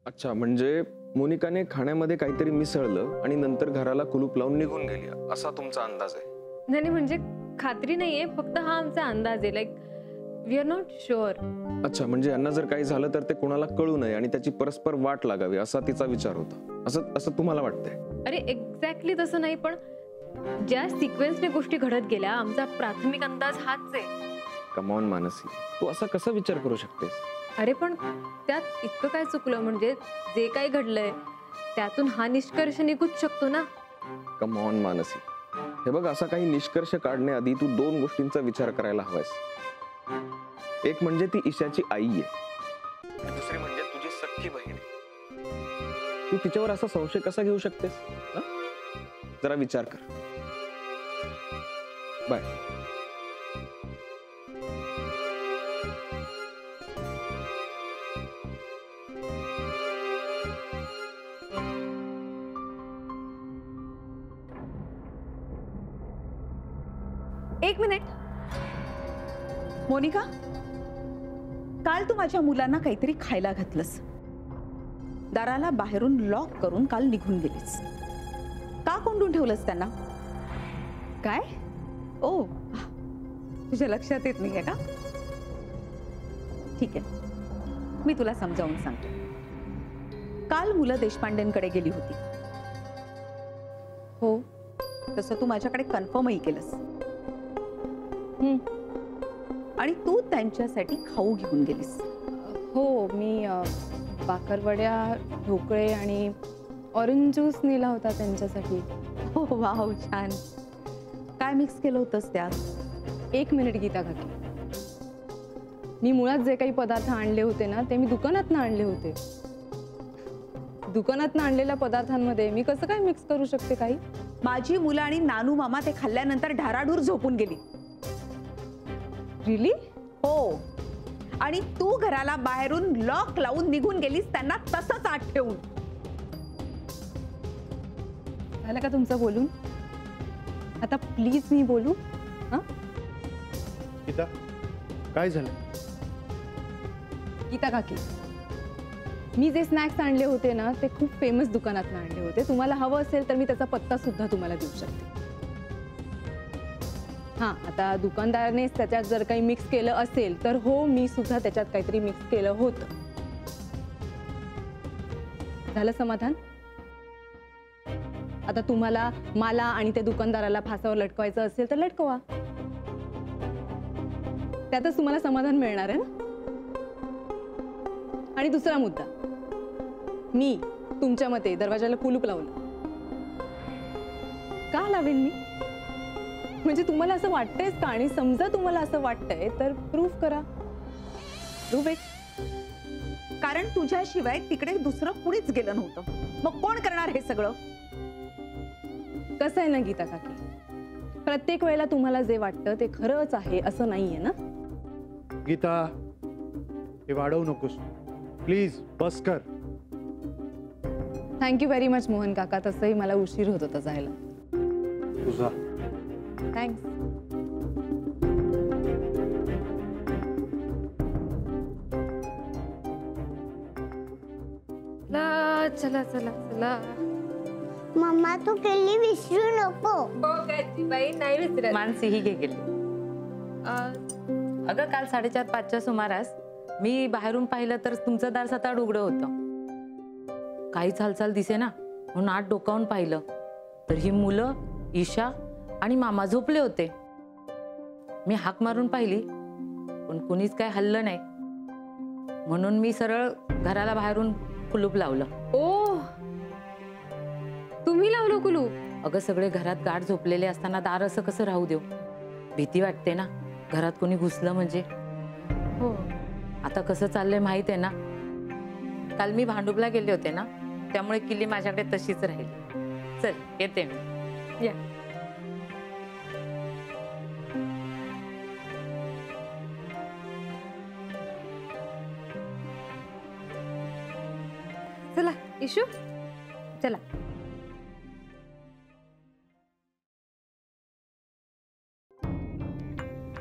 अच्छा, म्हणजे मोनिकाने खाण्यामध्ये काहीतरी मिसळलं आणि नंतर घराला कुलूप लावून निघून गेली, असा तुमचा अंदाज आहे? नाही म्हणजे खात्री नाहीये, फक्त हा आमचा अंदाज आहे. Like we are not sure. अच्छा, म्हणजे यांना जर काही झालं तर ते कोणाला कळू नये आणि त्याची परस्पर वाट लागावी असा तिचा विचार होता, असं तुम्हाला वाटतंय? अरे एक्झॅक्टली तसं नाही, पण ज्या सिक्वेन्सने गोष्टी घडत गेल्या आमचा प्राथमिक अंदाज हाच आहे. कम ऑन मानसी, तू असा कसा विचार करू शकतेस? अरे पण त्यात इतकं काय चुकलं? म्हणजे जे काही घडलंय त्यातून हा निष्कर्ष निघूच शकतो ना. कम ऑन मानसी, हे बघ, असा काही निष्कर्ष काढण्याआधी तू दोन गोष्टींचा विचार करायला हवायस. एक म्हणजे ती ईशाची आई आहे, दुसरी म्हणजे तुझी सख्खी बहीण आहे. तू तिच्यावर असा संशय कसा घेऊ शकतेस? जरा विचार कर. बाय. एक मिनिट. मोनिका, काल तू माझ्या मुलांना काहीतरी खायला घातलंस, दाराला बाहेरून लॉक करून काल निघून गेलीस. का कोंडून ठेवलंस त्यांना? काय? ओ, तुझ्या लक्षात येत नाहीये का? ठीक आहे, मी तुला समजावून सांगतो. काल मुलं देशपांडेंकडे गेली होती. हो, तसं तू माझ्याकडे कन्फर्मही केलंस. आणि तू त्यांच्यासाठी खाऊ घेऊन गेलीस. हो, मी बाकरवड्या, ढोकळे आणि ऑरेंज ज्यूस नेला होता त्यांच्यासाठी. हो वाव, छान. काय मिक्स केलं होतंस त्यात? एक मिनिट गीता काकी, मी मुळात जे काही पदार्थ आणले होते ना ते मी दुकानातनं आणले होते. दुकानातनं आणलेल्या पदार्थांमध्ये मी कसं काय मिक्स करू शकते काही? माझी मुलं आणि नानू मामा ते खाल्ल्यानंतर ढाराढूर झोपून गेली. रिली? हो, आणि तू घराला बाहेरून लॉक लावून निघून गेलीस त्यांना तसंच आत ठेवून. झालं का तुमचं बोलून? आता प्लीज मी बोलू? गीता, काय झालं? गीता काकी, मी जे स्नॅक्स आणले होते ना ते खूप फेमस दुकानातून आणले होते. तुम्हाला हवं असेल तर मी त्याचा पत्ता सुद्धा तुम्हाला देऊ शकते. हां, आता दुकानदाराने त्याच्यात जर काही मिक्स केलं असेल तर हो, मी सुद्धा त्याच्यात काहीतरी मिक्स केलं होतं. झालं समाधान? आता तुम्हाला, मला आणि त्या दुकानदाराला फासावर लटकवायचं असेल तर लटकवा. त्यातच तुम्हाला समाधान मिळणार आहे ना. आणि दुसरा मुद्दा, मी तुमच्या मते दरवाजाला कुलूप लावलं. का लावेन मी? म्हणजे तुम्हाला असं वाटतंयच का? आणि समजा तुम्हाला असं वाटतंय तर प्रूफ करा. Proof it. कारण तुझ्याशिवाय तिकडे दुसरं कुणीच गेलं नव्हतं. मग कोण करणार हे सगळं? कसं आहे ना गीता काकी, प्रत्येक वेळेला तुम्हाला जे वाटतं ते खरंच आहे असं नाहीये ना. गीता, हे वाढवू नकोस प्लीज, बस कर. थँक्यू व्हेरी मच मोहन काका. तसंही मला उशीर होत होता जायला. तुझा थँक्स. चला चला चला. मम्मा, तू केली विसरू नको. बाई नाही विसरत. मानसी ही गेली. अगं, काल 4:30-5च्या सुमारास मी बाहेरून पाहिलं तर तुमचं दार सताड उघडं होतं. काहीच हालचाल दिसे ना, म्हणून आत डोकावून पाहिलं तर ही मुलं, ईशा आणि मामा झोपले होते. मी हाक मारून पाहिली पण कुणीच काय हल्लं नाही, म्हणून मी सरळ घराला बाहेरून कुलूप लावलं. ओ, तुम्ही लावलं कुलूप? अगं, सगळे घरात गाढ झोपलेले असताना दार असं कसं राहू देऊ? भीती वाटते ना, घरात कोणी घुसलं म्हणजे. हो. आता कसं चाललंय माहित आहे ना, काल मी भांडुपला गेले होते ना, त्यामुळे किल्ली माझ्याकडे तशीच राहिली. चल, येते मी. या. चला इशू, चला.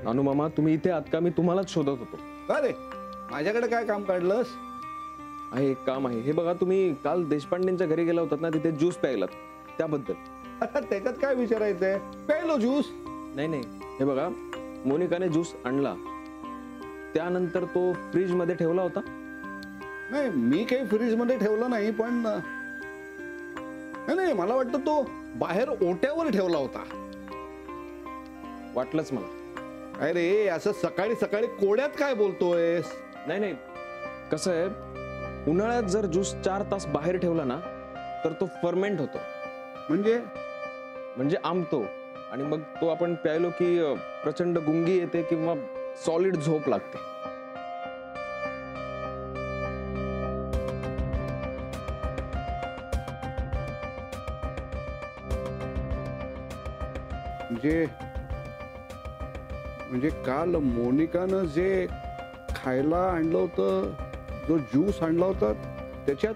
नानू मामा, तुम्ही इथे आहात का? मी तुम्हालाच शोधत होतो. का रे, माझ्याकडे काय काम काढलंस? आहे, एक काम आहे. हे बघा, तुम्ही काल देशपांडेंच्या घरी गेला होतात ना, तिथे ज्यूस प्यायलात, त्याबद्दल. त्याच्यात काय विचारायचंय? प्यायलो ज्यूस. नाही, हे बघा, मोनिकाने ज्यूस आणला, त्यानंतर तो फ्रीज मध्ये ठेवला होता. नाही, मी काही फ्रीज मध्ये ठेवलं नाही, पण नाही, मला वाटतं तो बाहेर ओट्यावर ठेवला होता. वाटलंच मला. अरे, असं सकाळी सकाळी कोड्यात काय बोलतोयस? नाही, कसं आहे, उन्हाळ्यात जर ज्यूस 4 तास बाहेर ठेवला ना, तर तो फर्मेंट होतो, म्हणजे आंबतो, आणि मग तो आपण प्यायलो की प्रचंड गुंगी येते किंवा सॉलिड झोप लागते. म्हणजे काल मोनिकानं जे खायला आणलं होतं, जो ज्यूस आणला होता, त्याच्यात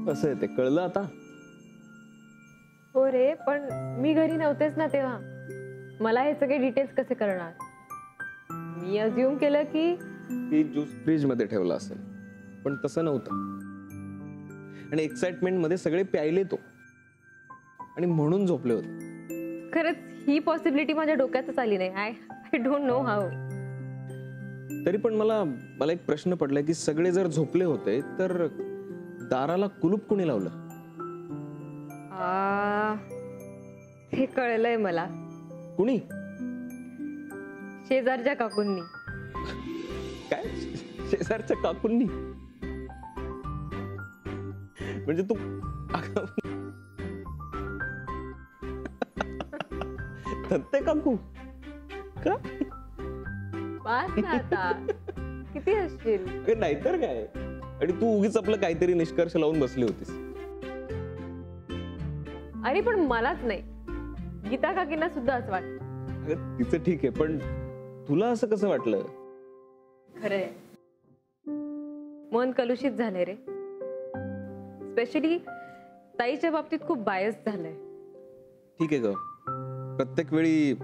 असं आहे, ते कळलं आता. हो रे, पण मी घरी नव्हतेच ना तेव्हा, मला हे सगळे डिटेल्स कसे करणार? मी अज्युम केलं की ज्यूस फ्रीज मध्ये ठेवला असेल, पण तसं नव्हतं. आणि एक्साइटमेंट मध्ये सगळे प्यायले तो, आणि म्हणून झोपले होते. खरंच ही पॉसिबिलिटी माझ्या डोक्यातच आली नाही. I don't know how. तरी पण मला एक प्रश्न पडलाय की सगळे जर झोपले होते तर दाराला कुलूप कोणी लावलं? हे कळलंय मला. कुणी? शेजारच्या काकूंनी. काय? शेजारच्या काकूंनी? म्हणजे तू दत्ते काकू का? बस ना आता, किती हसशील. नाहीतर काय. आणि तू उगीच आपलं काहीतरी निष्कर्ष लावून बसली होतीस. अरे पण मलाच नाही, गीता काकींना सुद्धा असं वाटतं. तिचं ठीक आहे, पण तुला असं कसं वाटलं? खरंय, मन कलुषित झालंय रे. स्पेशली ताईच्या बाबतीत खूप बायस झालंय. ठीक आहे ग, प्रत्येक वेळी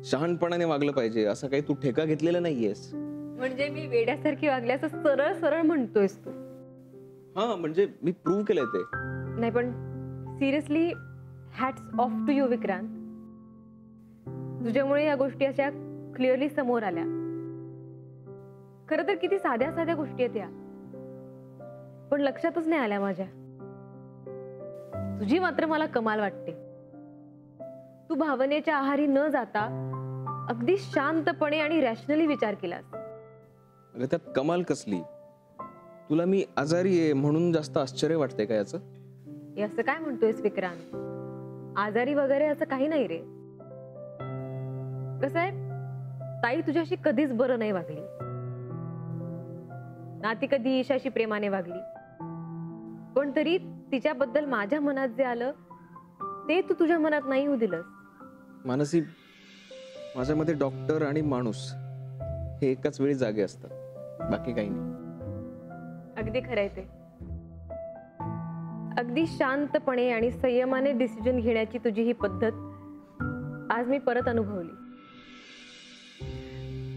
शहाणपणाने वागलं पाहिजे असं काही तू ठेका घेतलेला नाहीयेस. म्हणजे मी वेड्यासारखी वागली असं सरळ सरळ म्हणतोयस तू? हा, म्हणजे मी प्रूव्ह केलंय ते. नाही पण seriously, hats off to you Vikrant. तुझ्यामुळे या गोष्टी अशा क्लिअरली समोर आल्या. खरं तर किती साध्या साध्या गोष्टी आहेत या, पण लक्षातच नाही आल्या माझ्या. तुझी मात्र मला कमाल वाटते. तू भावनेच्या आहारी न जाता अगदी शांतपणे आणि रॅशनली विचार केलास. अगं, त्यात कमाल कसली? तुला मी आजारी आहे म्हणून जास्त आश्चर्य वाटते का याचं? हे असं काय म्हणतोयस विक्रांत? आजारी वगैरे असं काही नाही रे. कसं आहे, ताई तुझ्याशी कधीच बरं नाही वागली ना, ती कधी ईशाशी प्रेमाने वागली. पण तरी तिच्याबद्दल माझ्या मनात जे आलं ते तू तुझ्या मनात नाही येऊ दिलंस. मानसी, माझ्यामध्ये डॉक्टर आणि माणूस हे एकाच वेळी जागे असतात, बाकी काही नाही. अगदी खरंय ते. अगदी शांतपणे आणि संयमाने डिसिजन घेण्याची तुझी ही पद्धत आज मी परत अनुभवली.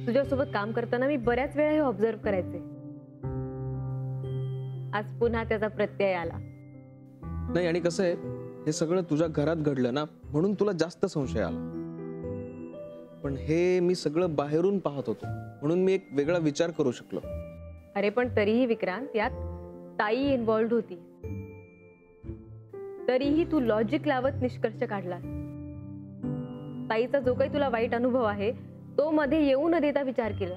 तुझ्यासोबत काम करताना मी बऱ्याच वेळा हे ऑब्झर्व करायचे. आज पुन्हा त्याचा प्रत्यय आला. नाही, आणि कसं आहे, हे सगळं तुझ्या घरात घडलं ना, म्हणून तुला जास्त संशय आला. पण हे मी सगळं बाहेरून पाहत होतो, म्हणून मी एक वेगळा विचार करू शकलो. अरे पण तरीही विक्रांत, यात ताई इन्व्हॉल्व्ड होती. तरीही तू लॉजिक लावत निष्कर्ष काढला. ताईचा जो काही तुला वाईट अनुभव आहे तो मध्ये येऊ न देता विचार केला.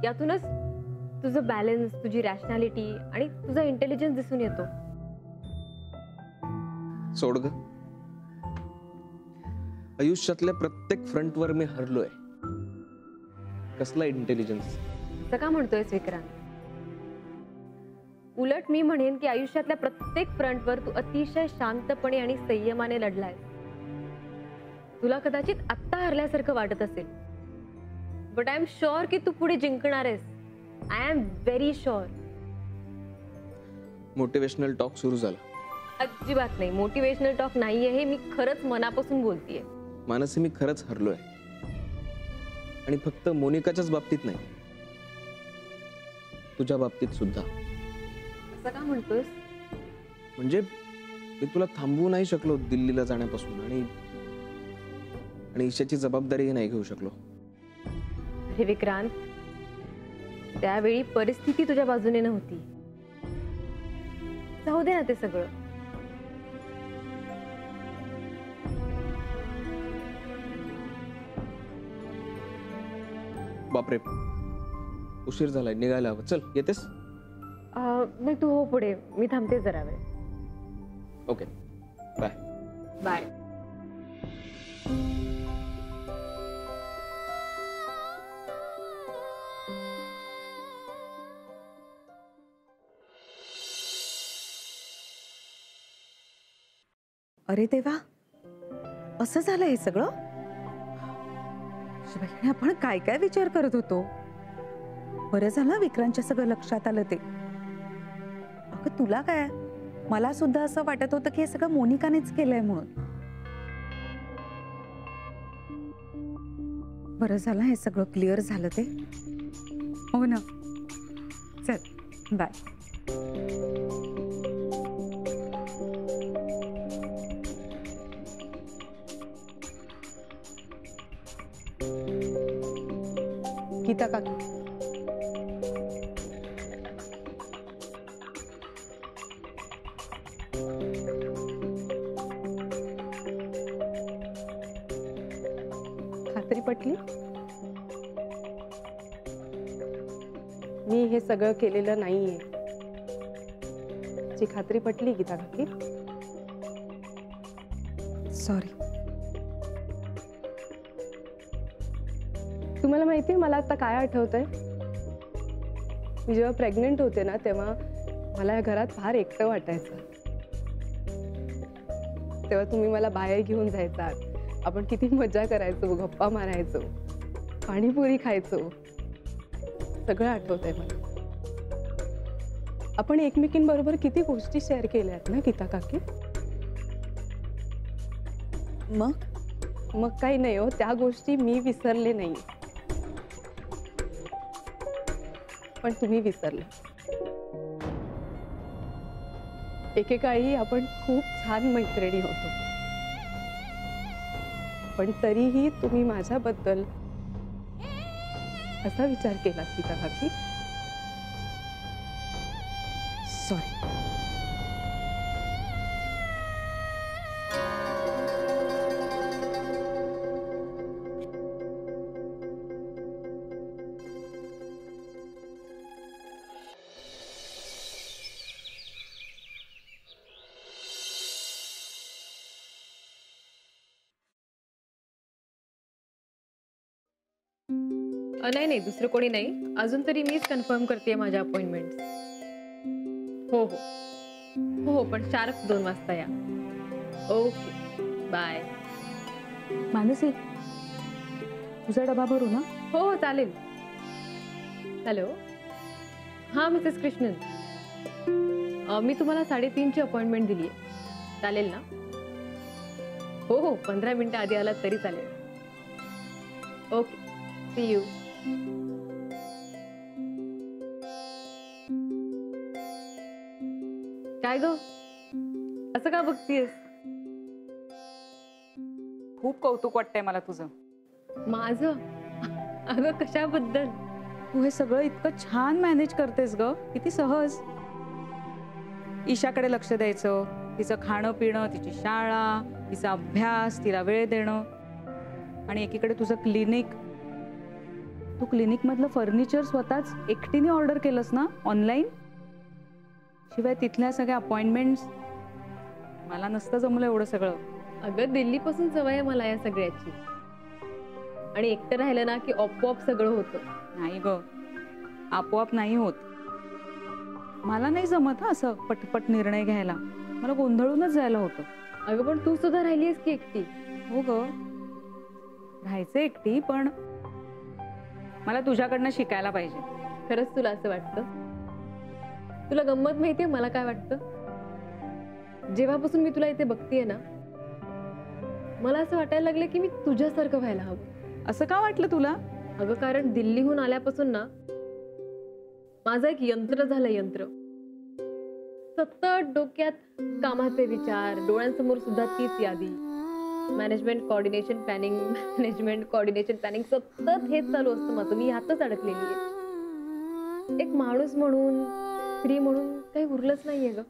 यातूनच तुझं बॅलन्स, तुझी रॅशनॅलिटी आणि तुझा इंटेलिजन्स दिसून येतो. सोड ग, आयुष्यातल्या प्रत्येक फ्रंटवर मी हरलोय. कसला इंटेलिजन्स? असं का म्हणतोयस विक्रांत? उलट मी म्हणेन की आयुष्यातल्या प्रत्येक फ्रंटवर तू अतिशय शांतपणे आणि संयमाने लढलाय. तुला कदाचित आत्ता हरल्यासारखं वाटत असेल, बट आय एम शुअर की तू पुढे जिंकणार आहेस. I am very sure. Motivational talk सुरू झाला. अजिबात नाही, मोटिवेशनल टॉक नाहीये हे, मी खरंच मनापासून बोलतेय. मानसी, मी खरंच हरलोय. आणि फक्त मोनिकाच्याच बाबतीत नाही, तुझ्या बाबतीत सुद्धा. असं का म्हणतोस? म्हणजे मी तुला थांबवू नाही शकलो दिल्लीला जाण्यापासून, आणि ईशाची जबाबदारी नाही घेऊ शकलो. अरे विक्रांत, त्यावेळी परिस्थिती तुझ्या बाजूने नव्हती. जाऊ दे ना ते सगळं. बापरे, उशीर झालाय, निघायला हवं. चल, येतेस? नाही, तू हो पुढे, मी थांबते जरा वेळ. Okay, bye. बाय. अरे देवा, असं झालं हे सगळं? शिवाय आपण काय काय विचार करत होतो. बरं झालं विक्रांतच्या सगळं लक्षात आलं ते. अगं तुला काय, मला सुद्धा असं वाटत होतं की हे सगळं मोनिकानेच केलंय म्हणून. बरं झालं हे सगळं क्लिअर झालं ते. हो ना. चल, बाय. गीता काकी, खात्री पटली? मी हे सगळं केलेलं नाहीये. ची खात्री पटली गीता काकी? सॉरी. तुम्हाला माहितीये मला आता काय आठवतंय? मी जेव्हा प्रेग्नेंट होते ना, तेव्हा मला या घरात फार एकटं वाटायचं. तेव्हा तुम्ही मला बाहेर घेऊन जायचात. आपण किती मजा करायचो, गप्पा मारायचो, पाणीपुरी खायचो. सगळं आठवतंय मला. आपण एकमेकींबरोबर किती गोष्टी शेअर केल्यात ना गीता काकी? मग काही नाही हो, त्या गोष्टी मी विसरले नाही, पण तुम्ही विसरले. एकेकाळी आपण खूप छान मैत्रिणी होतो, पण तरीही तुम्ही माझ्याबद्दल असा विचार केला गीता काकी? सॉरी. नाही, दुसरं कोणी नाही. अजून तरी मीच कन्फर्म करते माझ्या अपॉइंटमेंट. हो, पण शार्प 2 वाजता या. Okay, bye. मानसी, तुझा डबा भरू ना? हो, चालेल. हॅलो, हां मिसेस कृष्णन, मी तुम्हाला 3:30ची अपॉइंटमेंट दिली आहे. चालेल ना? हो, 15 मिनिटं आधी आलात तरी चालेल. Okay, see you. काय ग, असं का बघतीयस? खूप कौतुक वाटतंय मला तुझं. माझं? अगं कशाबद्दल? तू हे सगळं इतकं छान मॅनेज करतेस ग, किती सहज. ईशाकडे लक्ष द्यायचं, तिचं खाणं पिणं, तिची शाळा, तिचा अभ्यास, तिला वेळ देणं, आणि एकीकडे तुझं क्लिनिक. तू क्लिनिक मधलं फर्निचर स्वतःच एकटीने ऑर्डर केलंस ना ऑनलाईन? शिवाय तिथल्या सगळ्या अपॉइंटमेंट्स. मला नसतं जमलं एवढं सगळं. अगं दिल्लीपासून सवय आहे मला या सगळ्याची, आणि एकटं राहिलं ना की आपोआप सगळं होतं. नाही ग, आपोआप नाही होत. मला नाही जमत हा असं पटपट निर्णय घ्यायला. मला गोंधळूनच जायला होतं. अगं पण तू सुद्धा राहिलीस की एकटी? हो ग, राहायचं एकटी, पण मला तुझ्याकडनं शिकायला पाहिजे. खरंच तुला असं वाटतं? तुला गंमत माहितीये मला काय वाटतं? जेव्हापासून मी तुला इथे बघतीये ना, मला असं वाटायला लागलं की मी तुझ्यासारखं व्हायला हवं. असं का वाटलं तुला? अगं कारण दिल्लीहून आल्यापासून ना माझं एक यंत्र झालं, यंत्र. सतत डोक्यात कामाचे विचार, डोळ्यांसमोर सुद्धा तीच यादी. Management coordination planning, management coordination planning, सतत हेच चालू असतं माझं. मी ह्यातच अडकलेली आहे. एक माणूस म्हणून, स्त्री म्हणून काही उरलंच नाहीये ग.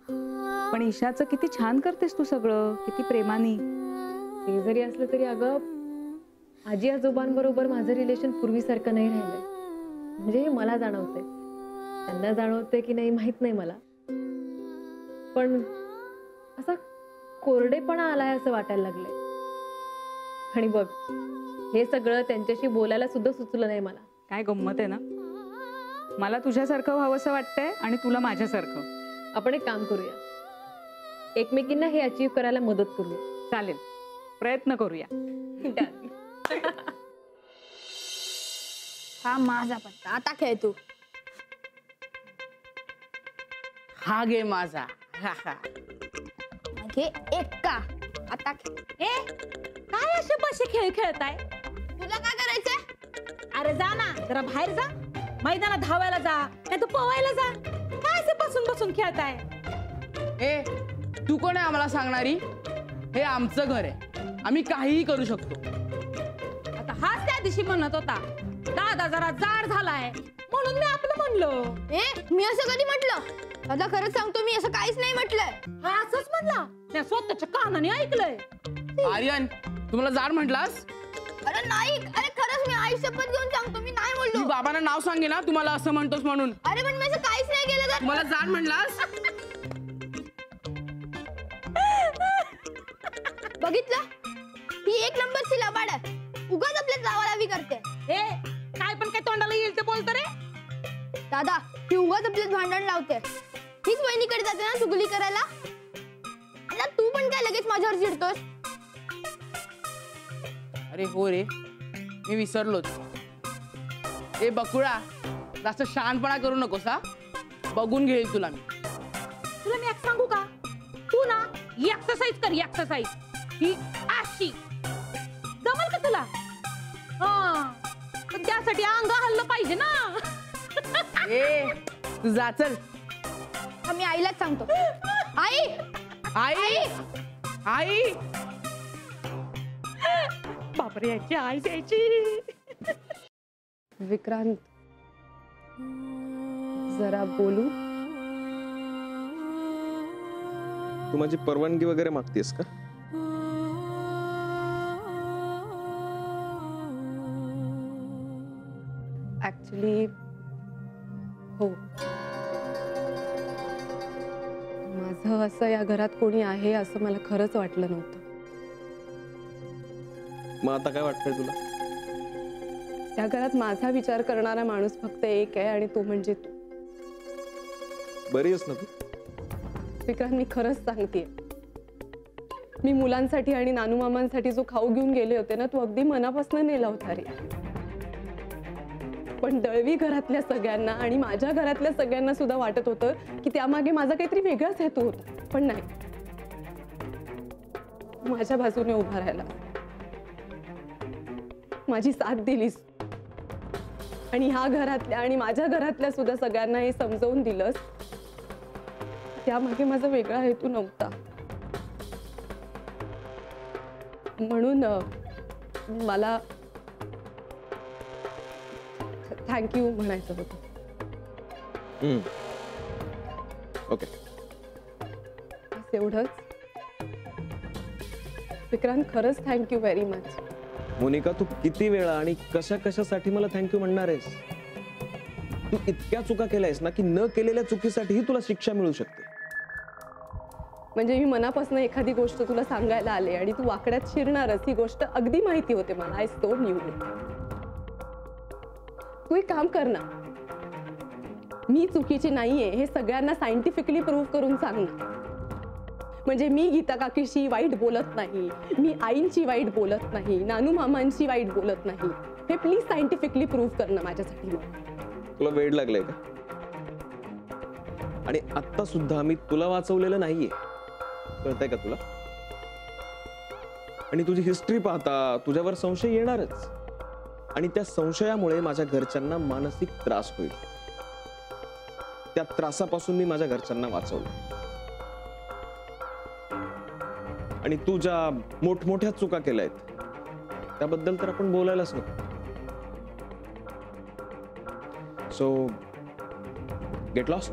पण ईशाचं किती छान करतेस तू सगळं, किती प्रेमाने. ते जरी असलं तरी अगं आजी आजोबांबरोबर माझं रिलेशन पूर्वीसारखं नाही राहिलंय. म्हणजे हे मला जाणवतंय. त्यांना जाणवतंय की नाही माहित नाही मला, पण असा कोरडेपणा आलाय असं वाटायला लागलंय. आणि बघ, हे सगळं त्यांच्याशी बोलायला सुद्धा सुचलं नाही मला. काय गंमत आहे ना. मला तुझ्यासारखं व्हावंसं वाटतंय आणि तुला माझ्यासारखं. आपण एक काम करूया, एकमेकींना हे अचीव करायला मदत करूया. चालेल, प्रयत्न करूया. हा माझा पत्ता, आता खेळ तू. हा घे माझा. घे एक का, आता खेळ. काय असे बसे खेळ खेळताय? तुला काय करायचंय? अरे जा ना, जरा बाहेर जा, मैदानात धावायला जा, नाही तू पोवायला जा. काय असे बसून बसून खेळताय? ए, तू कोण आहे आम्हाला सांगणारी? हे आमचं घर आहे, आम्ही काहीही करू शकतो. आता हाच त्या दिवशी म्हणत होता दादा जरा जाड झालाय, म्हणून मी आपलं म्हणलो. मी असं कधी म्हटलं? दादा खरंच सांगतो, मी असं काहीच नाही म्हटलंय. हा असंच म्हणला, मी स्वतःच्या कानाने ऐकलंय. आर्यन, तुम्हाला जाड म्हटलास? अरे नाही, अरे खरंच मी आई शपथ घेऊन सांगतो, मी नाही मी बोललो. बाबांना नाव सांगे ना तुम्हाला असं म्हणतोस म्हणून. अरे पण मी असं काहीच नाही केलं. तर तुम्हाला जाड म्हटलास? बघितलं, ही एक नंबरची लबाड आहे. उगाच आपल्या जावालावी करते. काय पण काय तोंडाला येईल ते बोलतो रे. दादा, ती उगाच आपल्यात भांडण लावते. हीच वहिनीकडे जाते ना चुगली करायला. आता तू पण काय लगेच माझ्यावर चिडतोस? अरे हो रे, मी विसरलोच. ए बकुळा, जास्त शहाणपणा करू नकोस हा. बघून घेईल तुला मी. तुला मी एक सांगू का, तू ना एक्सरसाइज कर, एक्सरसाइज. ही अशी जमल का तुला? हा, पण त्यासाठी अंग हल्लं पाहिजे ना. ए, तू जा चल. मी आईलाच सांगतो. आई, आई, आई. बापरे, याची आई द्यायची. विक्रांत, जरा बोलू? तू माझी परवानगी वगैरे मागतेस का? ऍक्च्युली हो, माझं असं या घरात कोणी आहे असं मला खरंच वाटलं नव्हतं. मग आता काय वाटतंय तुला? या घरात माझा विचार करणारा माणूस फक्त एक आहे आणि तो म्हणजे तू. बरी आहेस ना तू? विक्रांत, मी खरंच सांगतेय, मी मुलांसाठी आणि नानू मामांसाठी जो खाऊ घेऊन गेले होते ना, तो अगदी मनापासून नेला होता रे. पण दळवी घरातल्या सगळ्यांना आणि माझ्या घरातल्या सगळ्यांना सुद्धा वाटत होतं की त्यामागे माझा काहीतरी वेगळाच हेतू होता. पण नाही, माझ्या बाजूने उभा राहिला, माझी साथ दिलीस आणि ह्या घरातल्या आणि माझ्या घरातल्या सुद्धा सगळ्यांना हे समजावून दिलंस त्यामागे माझा वेगळा हेतू नव्हता. म्हणून मला थँक्यू म्हणायचं होतं. ओके, एवढंच. विक्रांत, खरंच थँक्यू व्हेरी मच. मोनिका, तू किती वेळा आणि कशा कशासाठी मला थँक्यू म्हणणार आहेस? तू इतक्या चुका केल्यास ना की न केलेल्या चुकीसाठीही तुला शिक्षा मिळू शकते. म्हणजे मी मनापासून एखादी गोष्ट तुला सांगायला आले आणि तू वाकड्यात शिरणारच ही गोष्ट अगदी माहिती होते मला. I so new. तू एक काम कर ना, मी चुकीची नाहीये हे सगळ्यांना सायंटिफिकली प्रूव्ह करून सांग ना. म्हणजे मी गीता काकीशी वाईट बोलत नाही, मी आईंची वाईट बोलत नाही, नानू मामांची वाईट बोलत नाही, हे प्लीज सायंटिफिकली प्रूव्ह कर ना माझ्यासाठी. तुला वेड लागलंय का? आणि आता सुद्धा मी तुला वाचवलेलं नाहीये, कळतंय का तुला? आणि तुझी हिस्ट्री पाहता तुझ्यावर संशय येणारच, आणि त्या संशयामुळे माझ्या घरच्यांना मानसिक त्रास होईल. त्या त्रासापासून मी माझ्या घरच्यांना वाचवलं. आणि तू ज्या मोठमोठ्या चुका केल्यात त्याबद्दल तर आपण बोलायलाच नको. So get lost.